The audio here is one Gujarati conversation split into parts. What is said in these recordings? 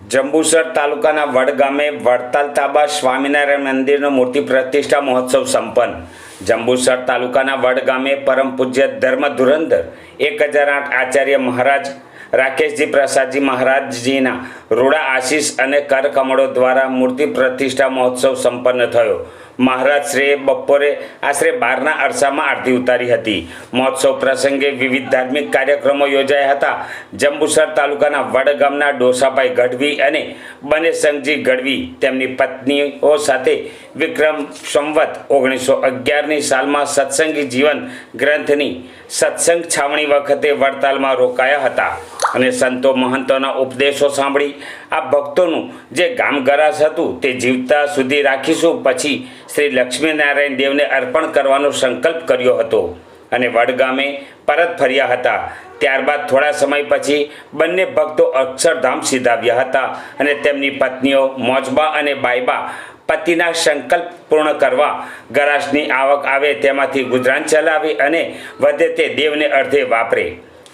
જંબુસર તાલુકાના વડ ગામે વડતાલ તાબા સ્વામિનારાયણ મંદિરનો મૂર્તિ પ્રતિષ્ઠા મહોત્સવ સંપન્ન। જંબુસર તાલુકાના વડ ગામે પરમ પૂજ્ય ધર્મ ધુરંધર 1008 આચાર્ય મહારાજ રાકેશજી પ્રસાદજી મહારાજજીના રૂડા આશીષ અને કરકમળો દ્વારા મૂર્તિ પ્રતિષ્ઠા મહોત્સવ સંપન્ન થયો। મહારાજ શ્રીએ બપોરે આશરે 12ના અરસામાં આરતી ઉતારી હતી। મહોત્સવ પ્રસંગે વિવિધ ધાર્મિક કાર્યક્રમો યોજાયા હતા। જંબુસર તાલુકાના વડ ગામના ડોસાભાઈ ગઢવી અને બનેશંગજી ગઢવી તેમની પત્નીઓ સાથે વિક્રમ સંવત 1911ની સાલમાં સત્સંગી જીવન ગ્રંથની સત્સંગ છાવણી વખતે વડતાલમાં રોકાયા હતા અને સંતો મહંતોના ઉપદેશો સાંભળી આ ભક્તોનું જે ગામ ગરાસ હતું તે જીવતા સુધી રાખીશું પછી શ્રી લક્ષ્મીનારાયણ દેવને અર્પણ કરવાનો સંકલ્પ કર્યો હતો અને વડ ગામે પરત ફર્યા હતા। ત્યારબાદ થોડા સમય પછી બંને ભક્તો અક્ષરધામ સીધાવ્યા હતા અને તેમની પત્નીઓ મોજબા અને બાઈબા પતિના સંકલ્પ પૂર્ણ કરવા ગરાસની આવક આવે તેમાંથી ગુજરાન ચલાવે અને વધે તે દેવને અર્થે વાપરે।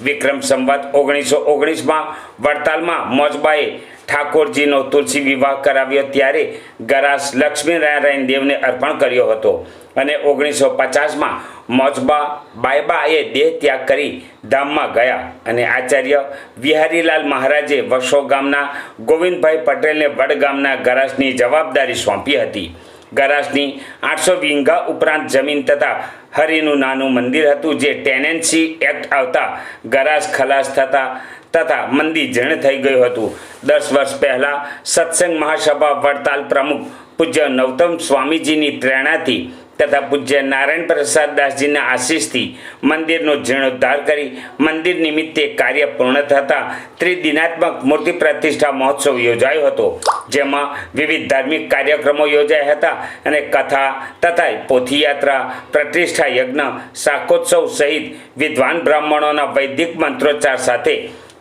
વિક્રમ સંવત 1919માં વડતાલમાં મોજબાએ ઠાકોરજીનો તુલસી વિવાહ કરાવ્યો ત્યારે ગરાસ લક્ષ્મીનારાયણ દેવને અર્પણ કર્યો હતો અને 1950માં મોજબા બાયબાએ દેહ ત્યાગ કરી ધામમાં ગયા અને આચાર્ય વિહારીલાલ મહારાજે વસો ગામના ગોવિંદભાઈ પટેલને વડ ગામના ગરાસની જવાબદારી સોંપી હતી। ગરાસની 800 વીંઘા ઉપરાંત જમીન તથા હરિનું નાનું મંદિર હતું જે ટેનેન્સી એક્ટ આવતા ગરાસ ખલાસ તથા મંદિર જીર્ણ થઈ ગયું હતું। 10 વર્ષ પહેલાં સત્સંગ મહાસભા વડતાલ પ્રમુખ પૂજ્ય નવતમ સ્વામીજીની પ્રેરણાથી તથા પૂજ્ય નારાયણ પ્રસાદ દાસજીના આશીષથી મંદિરનો જીર્ણોદ્ધાર કરી મંદિર નિમિત્તે કાર્ય પૂર્ણ થતાં ત્રિદિનાત્મક મૂર્તિ પ્રતિષ્ઠા મહોત્સવ યોજાયો હતો જેમાં વિવિધ ધાર્મિક કાર્યક્રમો યોજાયા હતા અને કથા તથા પોથીયાત્રા પ્રતિષ્ઠા યજ્ઞ શાકોત્સવ સહિત વિદ્વાન બ્રાહ્મણોના વૈદિક મંત્રોચ્ચાર સાથે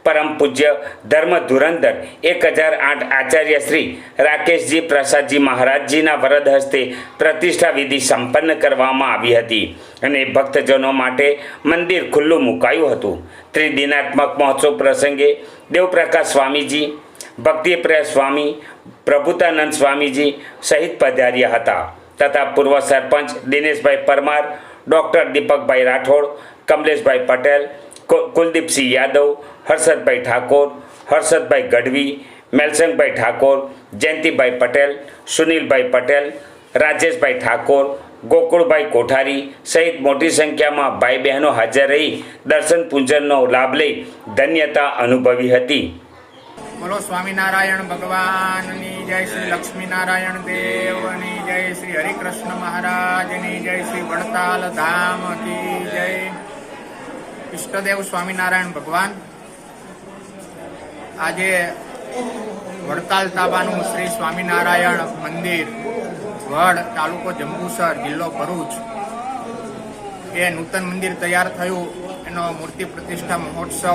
પરમ પૂજ્ય ધર્મ ધુરંધર 1008 આચાર્ય શ્રી રાકેશજી પ્રસાદજી મહારાજજીના વરદ હસ્તે પ્રતિષ્ઠા વિધિ સંપન્ન કરવામાં આવી હતી અને ભક્તજનો માટે મંદિર ખુલ્લું મુકાયું હતું। ત્રિદિનાત્મક મહોત્સવ પ્રસંગે દેવપ્રકાશ સ્વામીજી, ભક્તિપ્રિય સ્વામી, પ્રભુતાનંદ સ્વામીજી સહિત પધાર્યા હતા તથા પૂર્વ સરપંચ દિનેશભાઈ પરમાર, ડૉક્ટર દીપકભાઈ રાઠોડ, કમલેશભાઈ પટેલ, કુલદીપસિંહ યાદવ, હર્ષદભાઈ ઠાકોર, હર્ષદભાઈ ગઢવી, મેલસંગભાઈ ઠાકોર, જયંતિભાઈ પટેલ, સુનિલભાઈ પટેલ, રાજેશભાઈ ઠાકોર, ગોકુળભાઈ કોઠારી સહિત મોટી સંખ્યામાં ભાઈ બહેનો હાજર રહી દર્શન પૂજનનો લાભ લઈ ધન્યતા અનુભવી હતી। બોલો સ્વામિનારાયણ ભગવાનની જય, શ્રી લક્ષ્મીનારાયણ દેવની જય, શ્રી હરિકૃષ્ણ મહારાજની જય, શ્રી વડતાલ ધામ કી જય। ઈષ્ટદેવ સ્વામિનારાયણ ભગવાન આજે વડતાલ તાબાનું શ્રી સ્વામિનારાયણ મંદિર વડ તાલુકો જંબુસર જિલ્લો ભરૂચ એ નૂતન મંદિર તૈયાર થયું એનો મૂર્તિ પ્રતિષ્ઠા મહોત્સવ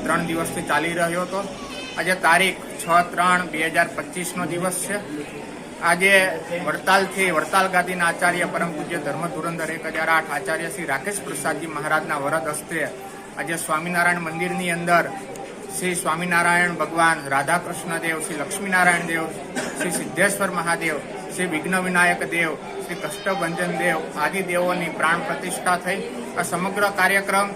3 દિવસથી ચાલી રહ્યો હતો। આજે તારીખ 6/3/2025નો દિવસ છે। આજે વડતાલથી વડતાલ ગાદીના આચાર્ય પરમ પૂજ્ય ધર્મ ધુરંધર 1008 આચાર્ય શ્રી રાકેશ પ્રસાદજી મહારાજના વરદ હસ્તે આજે સ્વામિનારાયણ મંદિરની અંદર શ્રી સ્વામિનારાયણ ભગવાન, રાધા કૃષ્ણ દેવ, શ્રી લક્ષ્મીનારાયણ દેવ, શ્રી સિદ્ધેશ્વર મહાદેવ, શ્રી વિઘ્ન વિનાયક દેવ, શ્રી કષ્ટભંજન દેવ આદિ દેવોની પ્રાણ પ્રતિષ્ઠા થઈ। આ સમગ્ર કાર્યક્રમ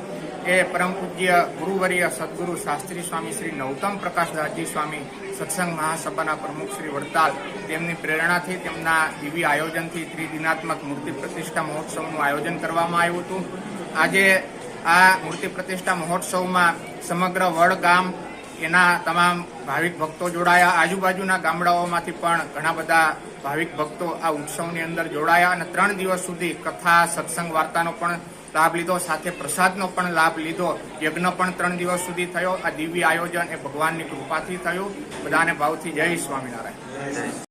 એ પરમ પૂજ્ય ગુરુવર્ય સદગુરુ શાસ્ત્રી સ્વામી શ્રી નવતમ પ્રકાશદાસજી સ્વામી સત્સંગ મહાસભાના પ્રમુખ શ્રી વડતાલ તેમની પ્રેરણાથી તેમના દિવ્ય આયોજનથી ત્રિદિનાત્મક મૂર્તિ પ્રતિષ્ઠા મહોત્સવનું આયોજન કરવામાં આવ્યું હતું। આજે આ મૂર્તિ પ્રતિષ્ઠા મહોત્સવમાં સમગ્ર વડ ગામ એના તમામ ભાવિક ભક્તો જોડાયા। આજુબાજુના ગામડાઓમાંથી પણ ઘણા બધા ભાવિક ભક્તો આ ઉત્સવની અંદર જોડાયા અને 3 દિવસ સુધી કથા, સત્સંગ, વાર્તાનો પણ લાભ લીધો, સાથે પ્રસાદનો પણ લાભ લીધો। યજ્ઞ પણ 3 દિવસ સુધી થયો। આ દિવ્ય આયોજન એ ભગવાનની કૃપાથી થયું। બધાને ભાવથી જય સ્વામિનારાયણ।